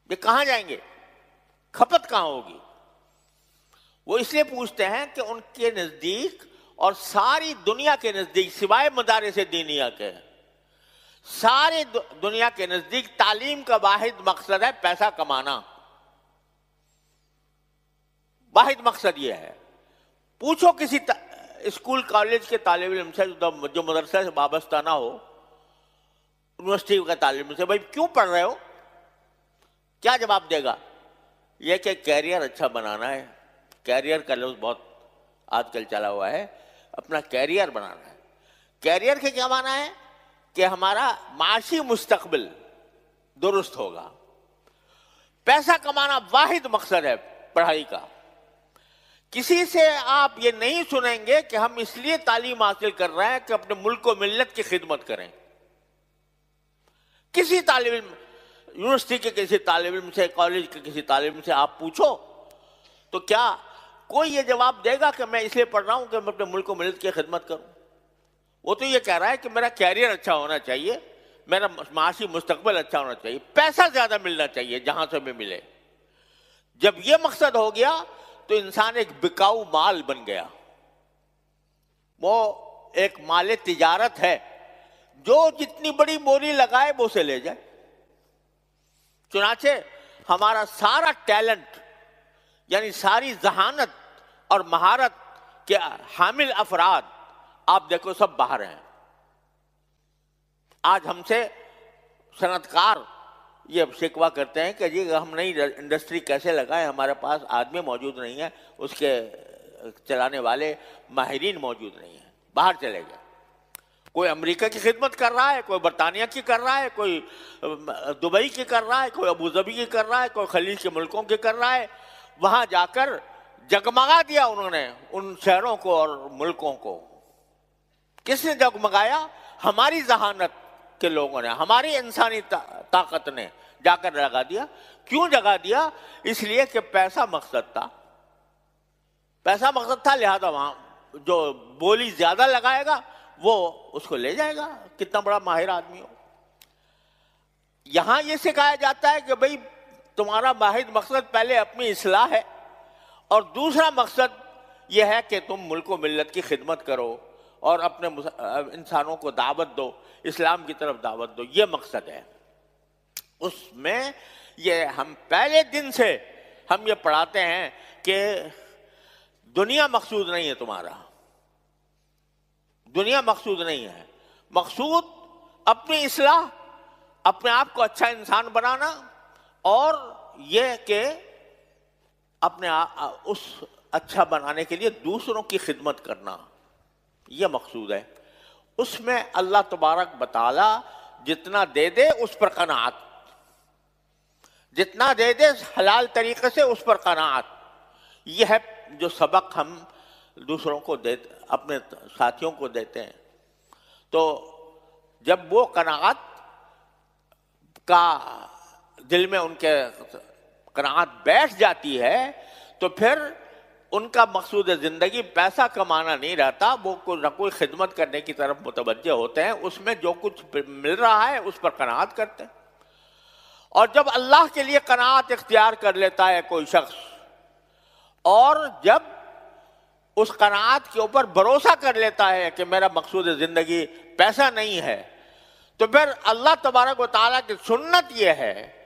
یہ کہاں جائیں گے؟ کھپت کہاں ہوگی؟ وہ اس لیے پوچھتے ہیں کہ ان کے نزدیک اور ساری دنیا کے نزدیک، سوائے مدارس دینیہ کے، ساری دنیا کے نزدیک تعلیم کا واحد مقصد ہے پیسہ کمانا۔ واحد مقصد یہ ہے۔ پوچھو کسی اسکول کالج کے طالب علم سے جو مدرسے سے وابستہ نہ ہو، یونیورسٹی کا طالب علم سے، بھائی کیوں پڑھ رہے ہو؟ کیا جواب دے گا؟ یہ کہ کیریئر اچھا بنانا ہے۔ کیریئر کا لفظ بہت آج کل چلا ہوا ہے، اپنا کیریئر بنانا ہے۔ کیریئر کے کیا معنی ہے؟ کہ ہمارا معاشی مستقبل درست ہوگا۔ پیسہ کمانا واحد مقصد ہے پڑھائی کا۔ کسی سے آپ یہ نہیں سنیں گے کہ ہم اس لیے تعلیم حاصل کر رہے ہیں کہ اپنے ملک و ملت کی خدمت کریں۔ کسی طالب علم، یونیورسٹی کے کسی طالب علم سے، کالج کے کسی طالب علم سے آپ پوچھو تو کیا کوئی یہ جواب دے گا کہ میں اس لیے پڑھ رہا ہوں کہ میں اپنے ملک و ملت کی خدمت کروں؟ وہ تو یہ کہہ رہا ہے کہ میرا کیریئر اچھا ہونا چاہیے، میرا معاشی مستقبل اچھا ہونا چاہیے، پیسہ زیادہ ملنا چاہیے جہاں سے بھی ملے۔ جب یہ مقصد ہو گیا تو انسان ایک بکاؤ مال بن گیا، وہ ایک مال تجارت ہے، جو جتنی بڑی بولی لگائے وہ اسے لے جائے۔ چنانچہ ہمارا سارا ٹیلنٹ، یعنی ساری ذہانت اور مہارت کے حامل افراد آپ دیکھو سب باہر ہیں۔ آج ہم سے صنعت کار یہ شکوہ کرتے ہیں کہ جی ہم نئی انڈسٹری کیسے لگائیں، ہمارے پاس آدمی موجود نہیں ہے، اس کے چلانے والے ماہرین موجود نہیں ہیں، باہر چلے گئے۔ کوئی امریکہ کی خدمت کر رہا ہے، کوئی برطانیہ کی کر رہا ہے، کوئی دبئی کی کر رہا ہے، کوئی ابوظبی کی کر رہا ہے، کوئی خلیج کے ملکوں کی کر رہا ہے۔ وہاں جا کر جگمگا دیا انہوں نے ان شہروں کو اور ملکوں کو۔ کس نے جگمگایا؟ ہماری ذہانت کے لوگوں نے، ہماری انسانی طاقت نے جا کر لگا دیا۔ کیوں جگا دیا؟ اس لیے کہ پیسہ مقصد تھا، پیسہ مقصد تھا، لہذا وہاں جو بولی زیادہ لگائے گا وہ اس کو لے جائے گا، کتنا بڑا ماہر آدمی ہو۔ یہاں یہ سکھایا جاتا ہے کہ بھئی تمہارا واحد مقصد پہلے اپنی اصلاح ہے، اور دوسرا مقصد یہ ہے کہ تم ملک و ملت کی خدمت کرو اور اپنے انسانوں کو دعوت دو، اسلام کی طرف دعوت دو، یہ مقصد ہے۔ اس میں یہ ہم پہلے دن سے ہم یہ پڑھاتے ہیں کہ دنیا مقصود نہیں ہے تمہارا، دنیا مقصود نہیں ہے، مقصود اپنی اصلاح، اپنے آپ کو اچھا انسان بنانا، اور یہ کہ اپنے اس اچھا بنانے کے لیے دوسروں کی خدمت کرنا، یہ مقصود ہے۔ اس میں اللہ تبارک بتعالی جتنا دے دے اس پر قناعت، جتنا دے دے حلال طریقے سے اس پر قناعت. یہ ہے جو سبق ہم دوسروں کو دیتے، اپنے ساتھیوں کو دیتے ہیں. تو جب وہ قناعت کا دل میں ان کے قناعت بیٹھ جاتی ہے تو پھر ان کا مقصود زندگی پیسہ کمانا نہیں رہتا، وہ نہ کوئی خدمت کرنے کی طرف متوجہ ہوتے ہیں، اس میں جو کچھ مل رہا ہے اس پر قناعت کرتے ہیں. اور جب اللہ کے لیے قناعت اختیار کر لیتا ہے کوئی شخص، اور جب اس قناعت کے اوپر بھروسہ کر لیتا ہے کہ میرا مقصود زندگی پیسہ نہیں ہے، تو پھر اللہ تبارک و تعالیٰ کی سنت یہ ہے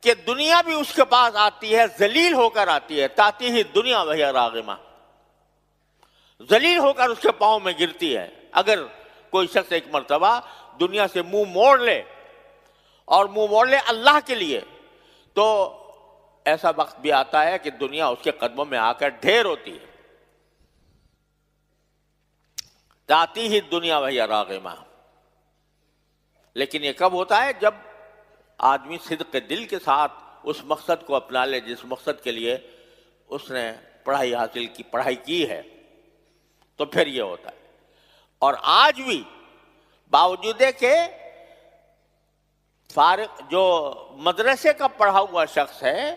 کہ دنیا بھی اس کے پاس آتی ہے، ذلیل ہو کر آتی ہے. تاتی ہی دنیا وہی راغمہ، ذلیل ہو کر اس کے پاؤں میں گرتی ہے. اگر کوئی شخص ایک مرتبہ دنیا سے منہ موڑ لے اور منہ موڑ لے اللہ کے لیے، تو ایسا وقت بھی آتا ہے کہ دنیا اس کے قدموں میں آ کر ڈھیر ہوتی ہے. تاتی ہی دنیا وہی راغمہ. لیکن یہ کب ہوتا ہے؟ جب آدمی صدق دل کے ساتھ اس مقصد کو اپنا لے جس مقصد کے لیے اس نے پڑھائی کی ہے، تو پھر یہ ہوتا ہے. اور آج بھی باوجود کہ فارغ جو مدرسے کا پڑھا ہوا شخص ہے،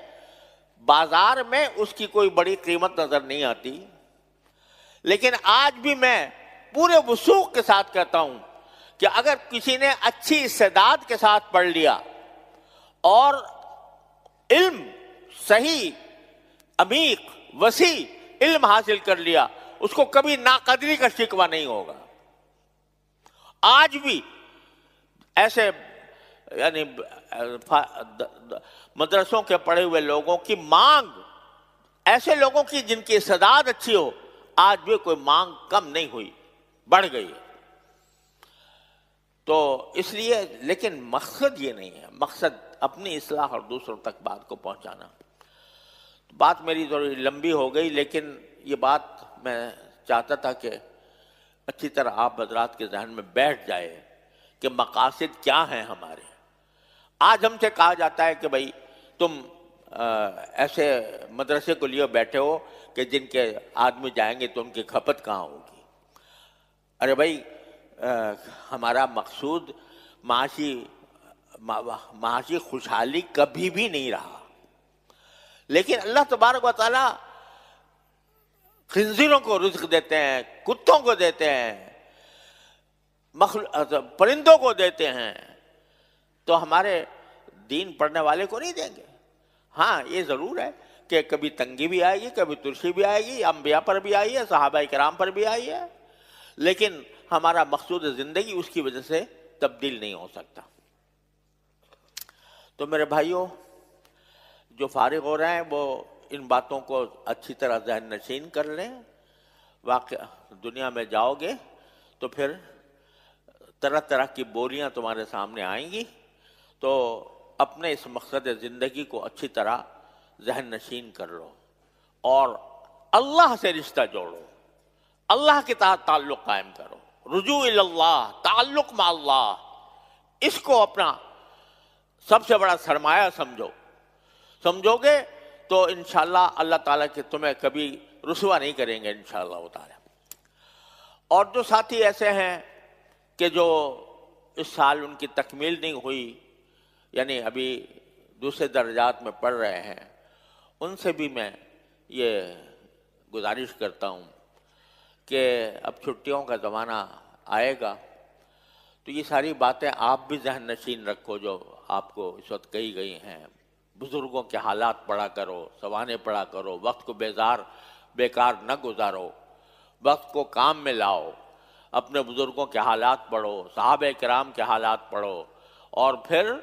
بازار میں اس کی کوئی بڑی قیمت نظر نہیں آتی، لیکن آج بھی میں پورے وثوق کے ساتھ کہتا ہوں کہ اگر کسی نے اچھی استعداد کے ساتھ پڑھ لیا اور علم صحیح عمیق وسیع علم حاصل کر لیا، اس کو کبھی ناقدری کا شکوہ نہیں ہوگا. آج بھی ایسے یعنی مدرسوں کے پڑھے ہوئے لوگوں کی مانگ، ایسے لوگوں کی جن کی استعداد اچھی ہو، آج بھی کوئی مانگ کم نہیں ہوئی، بڑھ گئی ہے. تو اس لیے لیکن مقصد یہ نہیں ہے، مقصد اپنی اصلاح اور دوسروں تک بات کو پہنچانا. بات میری تھوڑی لمبی ہو گئی، لیکن یہ بات میں چاہتا تھا کہ اچھی طرح آپ حضرات کے ذہن میں بیٹھ جائے کہ مقاصد کیا ہیں ہمارے. آج ہم سے کہا جاتا ہے کہ بھائی تم ایسے مدرسے کو لیے بیٹھے ہو کہ جن کے آدمی جائیں گے تو ان کی کھپت کہاں ہوگی. ارے بھائی ہمارا مقصود معاشی خوشحالی کبھی بھی نہیں رہا، لیکن اللہ تبارک و تعالیٰ خنزیروں کو رزق دیتے ہیں، کتوں کو دیتے ہیں، پرندوں کو دیتے ہیں، تو ہمارے دین پڑھنے والے کو نہیں دیں گے؟ ہاں یہ ضرور ہے کہ کبھی تنگی بھی آئے گی، کبھی ترشی بھی آئے گی، انبیاء پر بھی آئی ہے، صحابہ کرام پر بھی آئی ہے، لیکن ہمارا مقصود زندگی اس کی وجہ سے تبدیل نہیں ہو سکتا. تو میرے بھائیوں، جو فارغ ہو رہے ہیں وہ ان باتوں کو اچھی طرح ذہن نشین کر لیں. واقع دنیا میں جاؤ گے تو پھر طرح طرح کی بولیاں تمہارے سامنے آئیں گی، تو اپنے اس مقصد زندگی کو اچھی طرح ذہن نشین کر لو اور اللہ سے رشتہ جوڑو، اللہ کے ساتھ تعلق قائم کرو. رجوع اللہ، تعلق مع اللہ، اس کو اپنا سب سے بڑا سرمایہ سمجھو گے تو انشاءاللہ اللہ تعالیٰ کہ تمہیں کبھی رسوا نہیں کریں گے انشاءاللہ تعالیٰ. اور جو ساتھی ایسے ہیں کہ جو اس سال ان کی تکمیل نہیں ہوئی، یعنی ابھی دوسرے درجات میں پڑھ رہے ہیں، ان سے بھی میں یہ گزارش کرتا ہوں کہ اب چھٹیوں کا زمانہ آئے گا، تو یہ ساری باتیں آپ بھی ذہن نشین رکھو جو آپ کو اس وقت کہی گئی ہیں. بزرگوں کے حالات پڑھا کرو، سوانے پڑھا کرو، وقت کو بیکار نہ گزارو، وقت کو کام میں لاؤ، اپنے بزرگوں کے حالات پڑھو، صحابہ کرام کے حالات پڑھو، اور پھر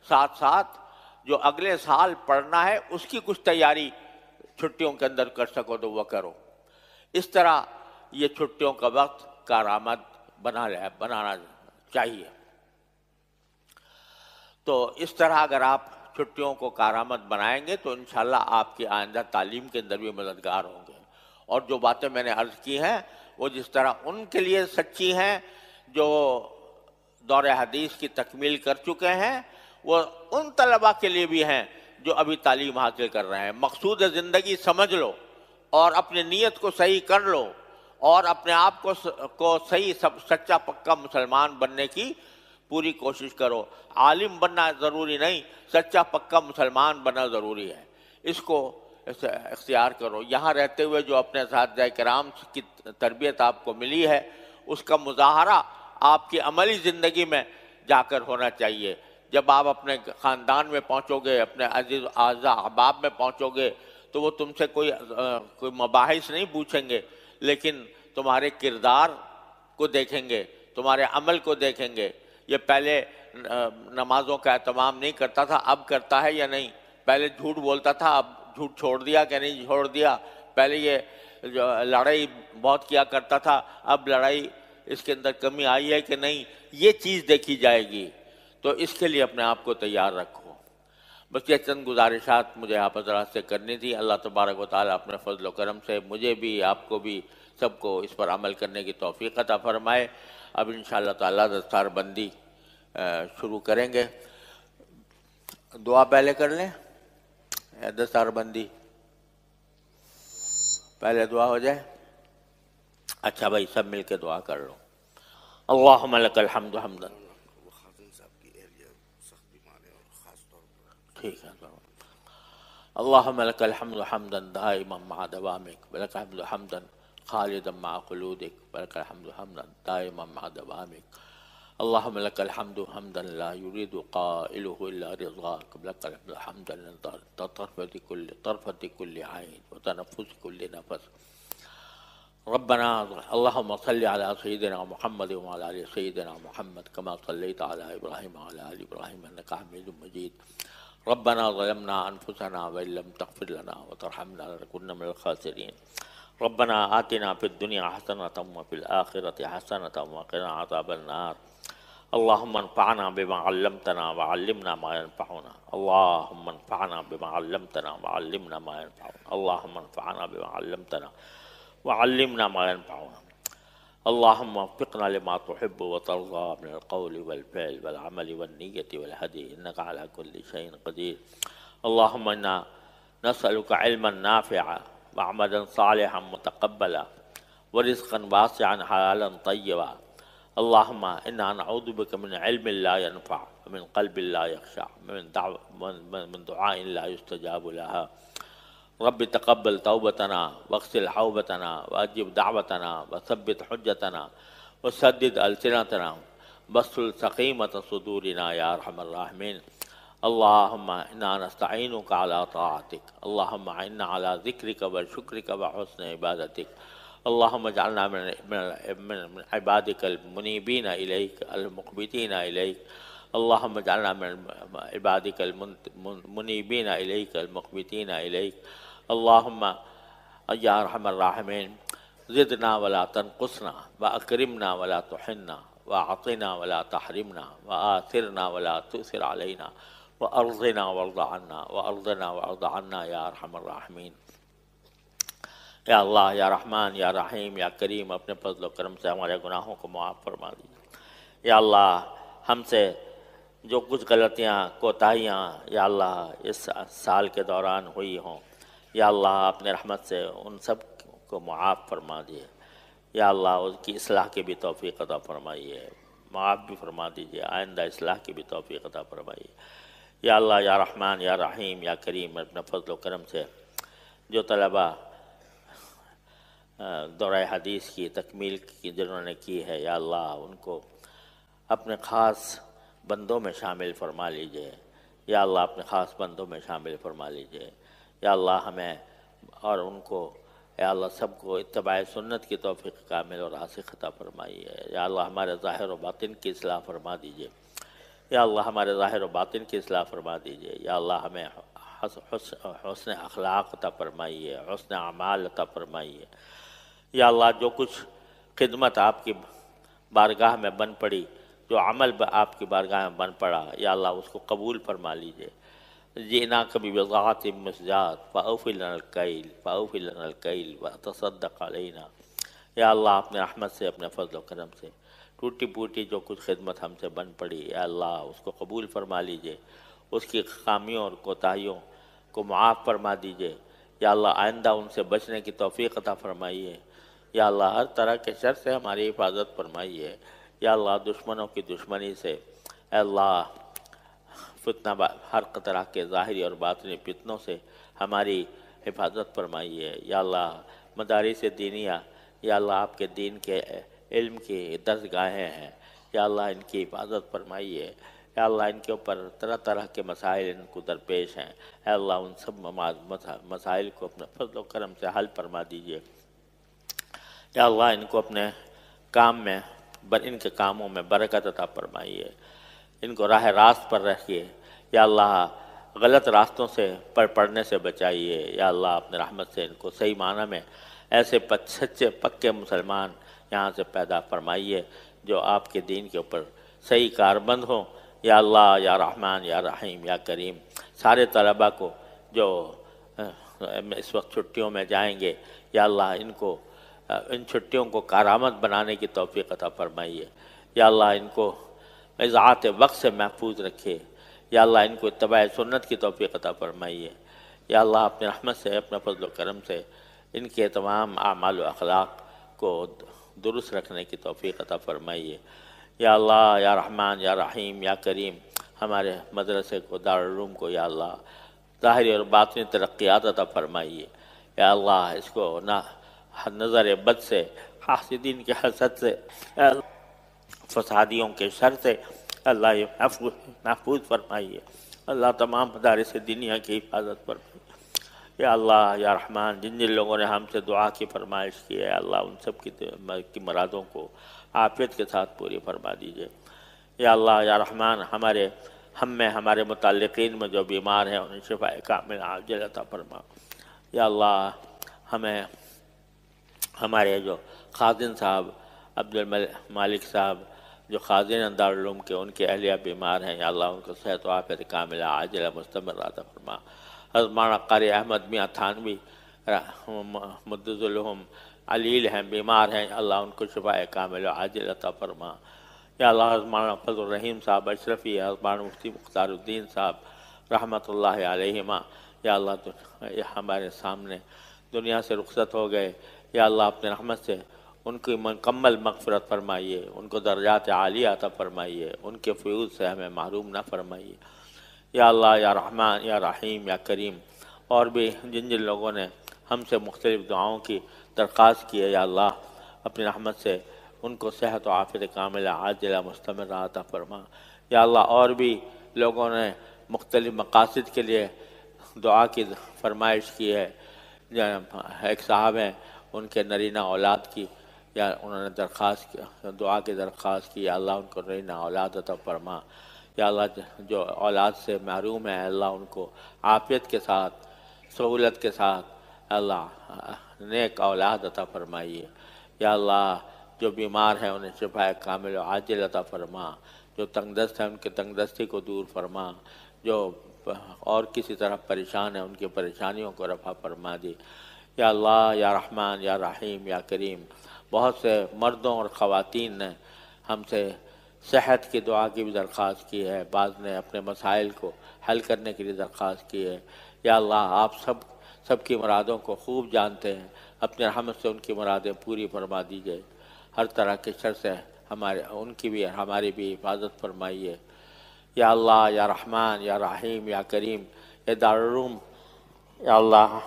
ساتھ ساتھ جو اگلے سال پڑھنا ہے اس کی کچھ تیاری چھٹیوں کے اندر کر سکو تو وہ کرو. اس طرح یہ چھٹیوں کا وقت کارآمد بنانا چاہیے. تو اس طرح اگر آپ چھٹیوں کو کارآمد بنائیں گے تو انشاءاللہ آپ کی آئندہ تعلیم کے اندر بھی مددگار ہوں گے. اور جو باتیں میں نے عرض کی ہیں وہ جس طرح ان کے لیے سچی ہیں جو دور حدیث کی تکمیل کر چکے ہیں وہ ان طلباء کے لیے بھی ہیں جو ابھی تعلیم حاصل کر رہے ہیں۔ مقصود زندگی سمجھ لو اور اپنی نیت کو صحیح کر لو اور اپنے آپ کو صحیح سچا پکا مسلمان بننے کی پوری کوشش کرو۔ عالم بننا ضروری نہیں، سچا پکا مسلمان بننا ضروری ہے، اس کو اختیار کرو۔ یہاں رہتے ہوئے جو اپنے اساتذہ کرام کی تربیت آپ کو ملی ہے اس کا مظاہرہ آپ کی عملی زندگی میں جا کر ہونا چاہیے۔ جب آپ اپنے خاندان میں پہنچو گے، اپنے عزیز اعزا احباب میں پہنچو گے تو وہ تم سے کوئی مباحث نہیں پوچھیں گے، لیکن تمہارے کردار کو دیکھیں گے، تمہارے عمل کو دیکھیں گے۔ یہ پہلے نمازوں کا اہتمام نہیں کرتا تھا، اب کرتا ہے یا نہیں؟ پہلے جھوٹ بولتا تھا، اب جھوٹ چھوڑ دیا کہ نہیں چھوڑ دیا؟ پہلے یہ لڑائی بہت کیا کرتا تھا، اب لڑائی اس کے اندر کمی آئی ہے کہ نہیں؟ یہ چیز دیکھی جائے گی، تو اس کے لیے اپنے آپ کو تیار رکھو۔ بس یہ چند گزارشات مجھے آپ حضرات سے کرنی تھی۔ اللہ تبارک و تعالیٰ اپنے فضل و کرم سے مجھے بھی، آپ کو بھی، سب کو اس پر عمل کرنے کی توفیق عطا فرمائے۔ اب انشاءاللہ تعالیٰ دستار بندی شروع کریں گے۔ دعا پہلے کر لیں، دستار بندی پہلے دعا ہو جائے۔ اچھا بھائی سب مل کے دعا کر لو۔ اللہم لک الحمد حمدا، ٹھیک ہے، اللہم لک الحمد حمدا دائما مع دوامک، ولک الحمد حمدا خالدا مع خلودک، ولک الحمد حمدا دائما مع دوامک۔ اللہم لک الحمد حمدا لا يريد قائله الا رضاک، ولک الحمد حمدا طرفة كل عین وتنفس كل نفس۔ ربنا اللهم صل على سيدنا محمد وعلى آل سيدنا محمد كما صليت على إبراهيم وعلى آل إبراهيم إنك حميد مجيد۔ ربنا ظلمنا أنفسنا وإن لم تغفر لنا وترحمنا لنكن من الخاسرين۔ ربنا آتنا في الدنيا حسنة وفي الآخرة حسنة وقنا عذاب النار۔ اللهم انفعنا بما علمتنا وعلمنا ما ينفعنا، اللهم انفعنا بما علمتنا وعلمنا ما ينفعنا، اللهم انفعنا بما علمتنا وعلمنا ما ينفعنا، اللهم وفقنا لما تحب وترضى من القول والفعل والعمل والنية والهدي إنك على كل شيء قدير۔ اللهم إنا نسألك علما نافعا وعملا صالحا متقبلا ورزقا واسعا حلالا طيبا۔ اللهم إنا نعوذ بك من علم لا ينفع ومن قلب لا يخشع من دعاء لا يستجاب لها۔ رب تقبل توبتنا واغسل حوبتنا واجب دعوتنا وثبت حجتنا وسدد ألسنتنا واسلل سقيمة صدورنا يا أرحم الراحمين۔ اللهم إنا نستعينك على طاعتك، اللهم إنا على ذكرك وشكرك وحسن عبادتك، اللهم اجعلنا من عبادك المنيبين إليك المقبتين إليك، اللهم اجعلنا من عبادك المنيبين إليك المقبتين إليك۔ اللهم يا أرحم الراحمين زدنا ولا تنقصنا وأكرمنا ولا تحنا وأعطنا ولا تحرمنا وآثرنا ولا تؤثر علينا وأرضنا وارض عنا وأرضنا وارض عنا يا أرحم الراحمين۔ یا اللہ یا رحمان یا رحیم یا کریم، اپنے فضل و کرم سے ہمارے گناہوں کو معاف فرما دیجیے۔ یا اللہ ہم سے جو کچھ غلطیاں کوتاہیاں یا اللہ اس سال کے دوران ہوئی ہوں، یا اللہ اپنے رحمت سے ان سب کو معاف فرما دیجیے۔ یا اللہ اس کی اصلاح کی بھی توفیق عطا فرمائیے، معاف بھی فرما دیجیے، آئندہ اصلاح کی بھی توفیق عطا فرمائیے۔ یا اللہ یا رحمان یا رحیم یا کریم، اپنے فضل و کرم سے جو طلباء دورہ حدیث کی تکمیل کی جنہوں نے کی ہے، یا اللہ ان کو اپنے خاص بندوں میں شامل فرما لیجئے۔ یا اللہ اپنے خاص بندوں میں شامل فرما لیجئے۔ یا اللہ ہمیں اور ان کو، یا اللہ سب کو اتباع سنت کی توفیق کامل اور راسخ عطا فرمائیے۔ یا اللہ ہمارے ظاہر و باطن کی اصلاح فرما دیجئے۔ یا اللہ ہمارے ظاہر و باطن کی اصلاح فرما دیجئے۔ یا اللہ ہمیں حسن اخلاق عطا فرمائیے، حسن اعمال عطا فرمائیے۔ یا اللہ جو کچھ خدمت آپ کی بارگاہ میں بن پڑی، جو عمل آپ کی بارگاہ میں بن پڑا، یا اللہ اس کو قبول فرما لیجئے۔ جئناک ببضاعۃ مزجاۃ فاوف لنا الکیل وتصدق علینا۔ یا اللہ اپنے رحمت سے، اپنے فضل و کرم سے ٹوٹی پھوٹی جو کچھ خدمت ہم سے بن پڑی، یا اللہ اس کو قبول فرما لیجئے، اس کی خامیوں اور کوتاہیوں کو معاف فرما دیجئے، یا اللہ آئندہ ان سے بچنے کی توفیق عطا فرمائیے، یا اللہ ہر طرح کے شر سے ہماری حفاظت فرمائیے، یا اللہ دشمنوں کی دشمنی سے، اے اللہ فتنہ ہر طرح کے ظاہری اور باطنی فتنوں سے ہماری حفاظت فرمائیے، یا اللہ مدارس دینیہ، یا اللہ آپ کے دین کے علم کی درسگاہیں ہیں، یا اللہ ان کی حفاظت فرمائیے، یا اللہ ان کے اوپر طرح طرح کے مسائل ان کو درپیش ہیں، اے اللہ ان سب مسائل کو اپنے فضل و کرم سے حل فرما دیجیے، یا اللہ ان کو اپنے کام میں ان کے کاموں میں برکت عطا فرمائیے، ان کو راہ راست پر رکھیے، یا اللہ غلط راستوں سے پڑنے سے بچائیے، یا اللہ اپنے رحمت سے ان کو صحیح معنی میں ایسے سچے پکے مسلمان یہاں سے پیدا فرمائیے جو آپ کے دین کے اوپر صحیح کاربند ہوں، یا اللہ یا رحمان یا رحیم یا کریم۔ سارے طلباء کو جو اس وقت چھٹیوں میں جائیں گے، یا اللہ ان چھٹیوں کو کارآمد بنانے کی توفیق عطا فرمائیے، یا اللہ ان کو اضاعت وقت سے محفوظ رکھے، یا اللہ ان کو اتباع سنت کی توفیق عطا فرمائیے، یا اللہ اپنے رحمت سے اپنے فضل و کرم سے ان کے تمام اعمال و اخلاق کو درست رکھنے کی توفیق عطا فرمائیے، یا اللہ یا رحمان یا رحیم یا کریم۔ ہمارے مدرسے کو، دارالعلوم کو یا اللہ ظاہری اور باطنی ترقیات عطا فرمائیے، یا اللہ اس کو نظر بد سے، حاسدین کے حسد سے، فسادیوں کے شر سے اللہ یہ محفوظ فرمائیے، اللہ تمام مدارس دنیا کی حفاظت فرمائیے، یا اللہ یا رحمان جن لوگوں نے ہم سے دعا کی فرمائش کی ہے، اللہ ان سب کی مرادوں کو عافیت کے ساتھ پوری فرما دیجیے، یا اللہ یا رحمان ہمارے متعلقین میں جو بیمار ہیں انہیں شفاء کامل عاجل عطا فرما، یا اللہ ہمارے جو خازن صاحب عبدالمالک صاحب جو خازن دارالعلوم کے، ان کے اہلیہ بیمار ہیں، یا اللہ ان کو صحت و عافیت کاملہ عاجلہ مستمر عطا فرما۔ حضرت مولانا قاری احمد میاں تھانوی مدظ الہم علیل ہیں، بیمار ہیں، یا اللہ ان کو شفاء کاملہ عاجل عطا فرما، یا اللہ حضرت مولانا فضل الرحیم صاحب اشرفی، حضرت مولانا مفتی مختار الدین صاحب رحمۃ اللہ علیہما، یا اللہ ہمارے سامنے دنیا سے رخصت ہو گئے، یا اللہ اپنے رحمت سے ان کی مکمل مغفرت فرمائیے، ان کو درجات عالیہ عطا فرمائیے، ان کے فیوض سے ہمیں محروم نہ فرمائیے، یا اللہ یا رحمان یا رحیم یا کریم۔ اور بھی جن لوگوں نے ہم سے مختلف دعاؤں کی درخواست کی ہے، یا اللہ اپنی رحمت سے ان کو صحت و عافیت کاملہ عاجلہ مستمر عطا فرما، یا اللہ اور بھی لوگوں نے مختلف مقاصد کے لیے دعا کی فرمائش کی ہے، ایک صاحب ہیں ان کے نرینہ اولاد کی، یا انہوں نے دعا کی درخواست کی، یا اللہ ان کو نرینہ اولاد عطا فرما، یا اللہ جو اولاد سے محروم ہے اللہ ان کو عافیت کے ساتھ، سہولت کے ساتھ اللہ نیک اولاد عطا فرمائیے، یا اللہ جو بیمار ہیں انہیں شفاء کامل و عاجل عطا فرما، جو تنگ دست ہیں ان کے تنگ دستی کو دور فرما، جو اور کسی طرح پریشان ہیں ان کی پریشانیوں کو رفع فرما دی، یا اللہ یا رحمان یا رحیم یا کریم۔ بہت سے مردوں اور خواتین نے ہم سے صحت کی دعا کی بھی درخواست کی ہے، بعض نے اپنے مسائل کو حل کرنے کے لیے درخواست کی ہے، یا اللہ آپ سب کی مرادوں کو خوب جانتے ہیں، اپنے رحمت سے ان کی مرادیں پوری فرما دیجیے، ہر طرح کے شر سے ہماری بھی حفاظت فرمائیے، یا اللہ یا رحمان یا رحیم یا کریم۔ یہ دارالعلوم یا اللہ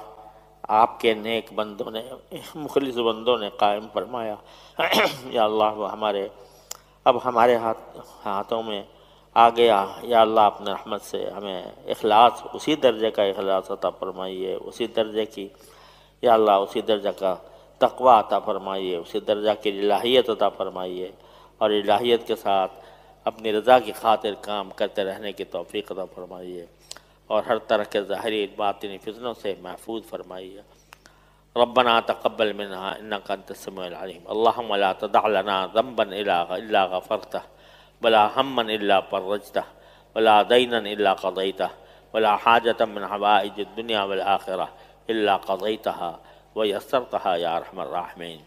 آپ کے نیک بندوں نے، مخلص بندوں نے قائم فرمایا، یا اللہ وہ ہمارے ہاتھوں میں آ گیا، یا اللہ اپنے رحمت سے ہمیں اخلاص، اسی درجے کا اخلاص عطا فرمائیے، اسی درجے کی یا اللہ اسی درجہ کا تقوی عطا فرمائیے، اسی درجہ کی الہیت عطا فرمائیے، اور الہیت کے ساتھ اپنی رضا کی خاطر کام کرتے رہنے کی توفیق عطا فرمائیے، اور ہر طرح کے ظاہری باطنی فتنوں سے محفوظ فرمائیے۔ ربنا تقبل منا انك انت السميع العليم اللهم لا تدع لنا ذنبا الا غفرته ولا هما الا فرجته ولا دينا الا قضيته ولا حاجة من حوائج الدنيا والآخرة الا قضيتها ويسرتها يا ارحم الراحمين۔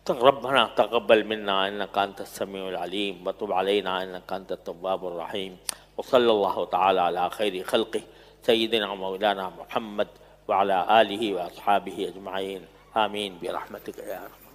ربنا تقبل منا إنك أنت السميع العليم وتب علينا إنك أنت التواب الرحيم وصلى الله تعالى على خير خلقه سيدنا مولانا محمد وعلى آله وأصحابه أجمعين آمين برحمتك يا رب.